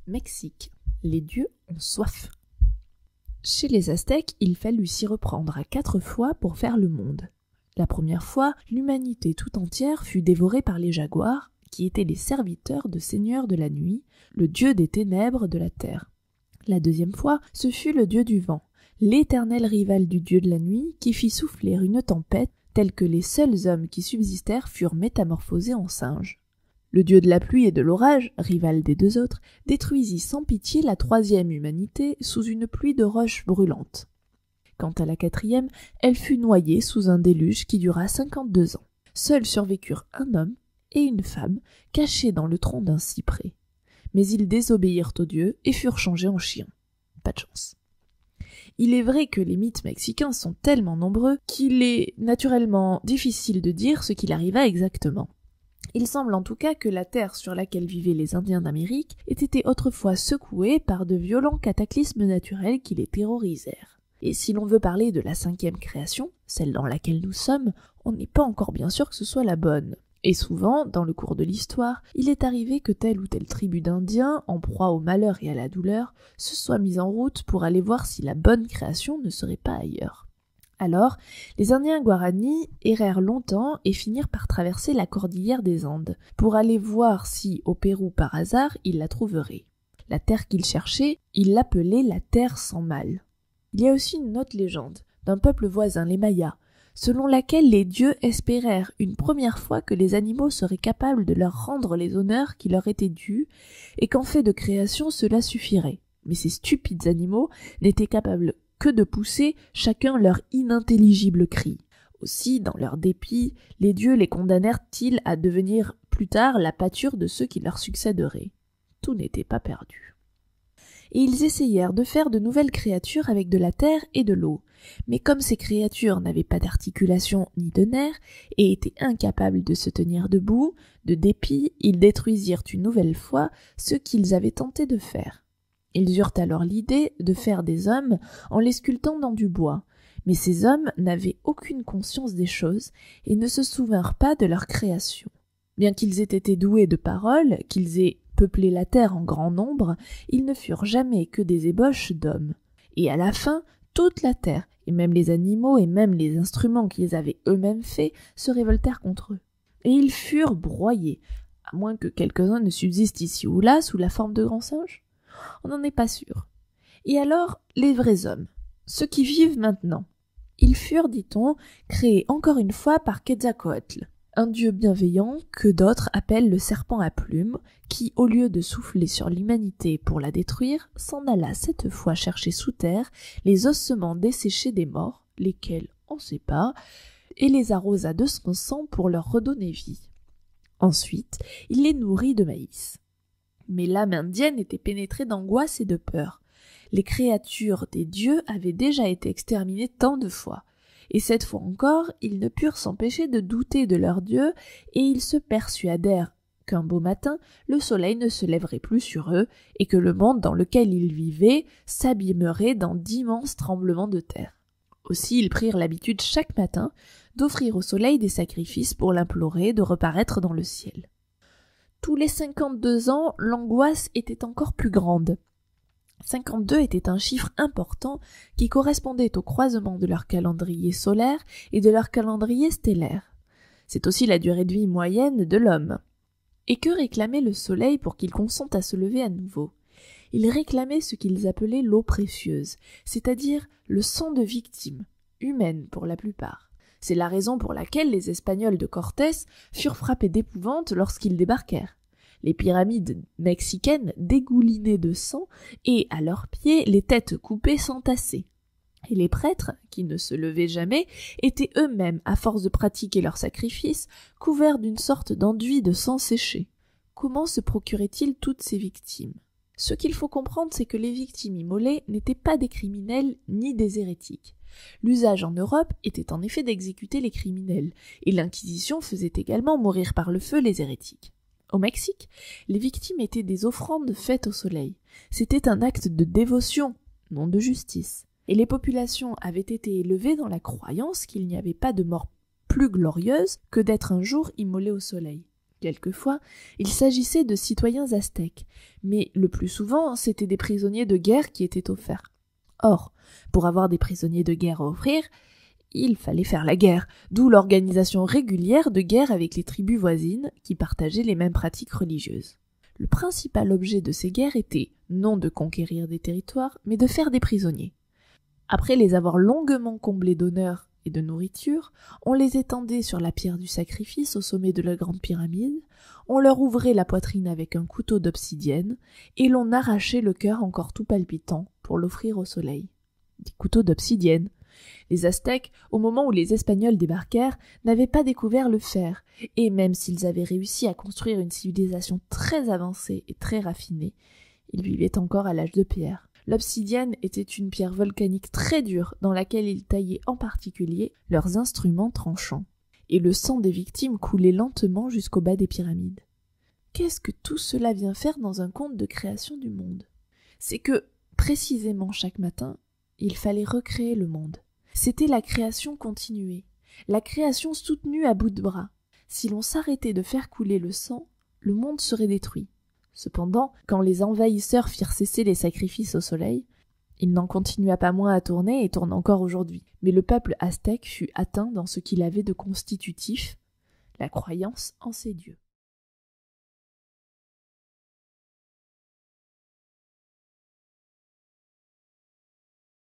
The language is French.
Mexique. Les dieux ont soif. Chez les Aztèques, il fallut s'y reprendre à 4 fois pour faire le monde. La première fois, l'humanité tout entière fut dévorée par les jaguars, qui étaient les serviteurs de Seigneur de la nuit, le dieu des ténèbres de la terre. La deuxième fois, ce fut le dieu du vent, l'éternel rival du dieu de la nuit, qui fit souffler une tempête telle que les seuls hommes qui subsistèrent furent métamorphosés en singes. Le dieu de la pluie et de l'orage, rival des deux autres, détruisit sans pitié la troisième humanité sous une pluie de roches brûlantes. Quant à la quatrième, elle fut noyée sous un déluge qui dura 52 ans. Seuls survécurent un homme et une femme, cachés dans le tronc d'un cyprès. Mais ils désobéirent aux dieux et furent changés en chiens. Pas de chance. Il est vrai que les mythes mexicains sont tellement nombreux qu'il est naturellement difficile de dire ce qu'il arriva exactement. Il semble en tout cas que la terre sur laquelle vivaient les Indiens d'Amérique ait été autrefois secouée par de violents cataclysmes naturels qui les terrorisèrent. Et si l'on veut parler de la 5e création, celle dans laquelle nous sommes, on n'est pas encore bien sûr que ce soit la bonne. Et souvent, dans le cours de l'histoire, il est arrivé que telle ou telle tribu d'Indiens, en proie au malheur et à la douleur, se soit mise en route pour aller voir si la bonne création ne serait pas ailleurs. Alors, les Indiens Guarani errèrent longtemps et finirent par traverser la cordillère des Andes, pour aller voir si, au Pérou par hasard, ils la trouveraient. La terre qu'ils cherchaient, ils l'appelaient la terre sans mal. Il y a aussi une autre légende, d'un peuple voisin, les Mayas, selon laquelle les dieux espérèrent une première fois que les animaux seraient capables de leur rendre les honneurs qui leur étaient dus, et qu'en fait de création cela suffirait. Mais ces stupides animaux n'étaient capables que de pousser chacun leur inintelligible cri. Aussi, dans leur dépit, les dieux les condamnèrent-ils à devenir plus tard la pâture de ceux qui leur succéderaient. Tout n'était pas perdu. Et ils essayèrent de faire de nouvelles créatures avec de la terre et de l'eau. Mais comme ces créatures n'avaient pas d'articulation ni de nerfs et étaient incapables de se tenir debout, de dépit, ils détruisirent une nouvelle fois ce qu'ils avaient tenté de faire. Ils eurent alors l'idée de faire des hommes en les sculptant dans du bois, mais ces hommes n'avaient aucune conscience des choses et ne se souvinrent pas de leur création. Bien qu'ils aient été doués de parole, qu'ils aient peuplé la terre en grand nombre, ils ne furent jamais que des ébauches d'hommes. Et à la fin, toute la terre, et même les animaux et même les instruments qu'ils avaient eux-mêmes faits, se révoltèrent contre eux. Et ils furent broyés, à moins que quelques-uns ne subsistent ici ou là sous la forme de grands singes. On n'en est pas sûr. Et alors, les vrais hommes, ceux qui vivent maintenant, ils furent, dit-on, créés encore une fois par Quetzalcoatl, un dieu bienveillant que d'autres appellent le serpent à plumes, qui, au lieu de souffler sur l'humanité pour la détruire, s'en alla cette fois chercher sous terre les ossements desséchés des morts, lesquels, on ne sait pas, et les arrosa de son sang pour leur redonner vie. Ensuite, il les nourrit de maïs. Mais l'âme indienne était pénétrée d'angoisse et de peur. Les créatures des dieux avaient déjà été exterminées tant de fois. Et cette fois encore, ils ne purent s'empêcher de douter de leur Dieu, et ils se persuadèrent qu'un beau matin, le soleil ne se lèverait plus sur eux, et que le monde dans lequel ils vivaient s'abîmerait dans d'immenses tremblements de terre. Aussi, ils prirent l'habitude chaque matin d'offrir au soleil des sacrifices pour l'implorer de reparaître dans le ciel. Tous les 52 ans, l'angoisse était encore plus grande. 52 était un chiffre important qui correspondait au croisement de leur calendrier solaire et de leur calendrier stellaire. C'est aussi la durée de vie moyenne de l'homme. Et que réclamait le soleil pour qu'il consente à se lever à nouveau? Il réclamait ce qu'ils appelaient l'eau précieuse, c'est-à-dire le sang de victimes, humaines pour la plupart. C'est la raison pour laquelle les Espagnols de Cortés furent frappés d'épouvante lorsqu'ils débarquèrent. Les pyramides mexicaines dégoulinaient de sang et, à leurs pieds, les têtes coupées s'entassaient. Et les prêtres, qui ne se levaient jamais, étaient eux-mêmes, à force de pratiquer leurs sacrifices, couverts d'une sorte d'enduit de sang séché. Comment se procuraient-ils toutes ces victimes? Ce qu'il faut comprendre, c'est que les victimes immolées n'étaient pas des criminels ni des hérétiques. L'usage en Europe était en effet d'exécuter les criminels, et l'Inquisition faisait également mourir par le feu les hérétiques. Au Mexique, les victimes étaient des offrandes faites au soleil. C'était un acte de dévotion, non de justice. Et les populations avaient été élevées dans la croyance qu'il n'y avait pas de mort plus glorieuse que d'être un jour immolé au soleil. Quelquefois, il s'agissait de citoyens aztèques, mais le plus souvent, c'étaient des prisonniers de guerre qui étaient offerts. Or, pour avoir des prisonniers de guerre à offrir, il fallait faire la guerre, d'où l'organisation régulière de guerre avec les tribus voisines qui partageaient les mêmes pratiques religieuses. Le principal objet de ces guerres était non de conquérir des territoires, mais de faire des prisonniers. Après les avoir longuement comblés d'honneur et de nourriture, on les étendait sur la pierre du sacrifice au sommet de la grande pyramide, on leur ouvrait la poitrine avec un couteau d'obsidienne, et l'on arrachait le cœur encore tout palpitant pour l'offrir au soleil. Des couteaux d'obsidienne. Les Aztèques, au moment où les Espagnols débarquèrent, n'avaient pas découvert le fer, et même s'ils avaient réussi à construire une civilisation très avancée et très raffinée, ils vivaient encore à l'âge de pierre. L'obsidienne était une pierre volcanique très dure dans laquelle ils taillaient en particulier leurs instruments tranchants, et le sang des victimes coulait lentement jusqu'au bas des pyramides. Qu'est-ce que tout cela vient faire dans un conte de création du monde? C'est que, précisément chaque matin, il fallait recréer le monde. C'était la création continuée, la création soutenue à bout de bras. Si l'on s'arrêtait de faire couler le sang, le monde serait détruit. Cependant, quand les envahisseurs firent cesser les sacrifices au soleil, il n'en continua pas moins à tourner et tourne encore aujourd'hui. Mais le peuple aztèque fut atteint dans ce qu'il avait de constitutif, la croyance en ses dieux.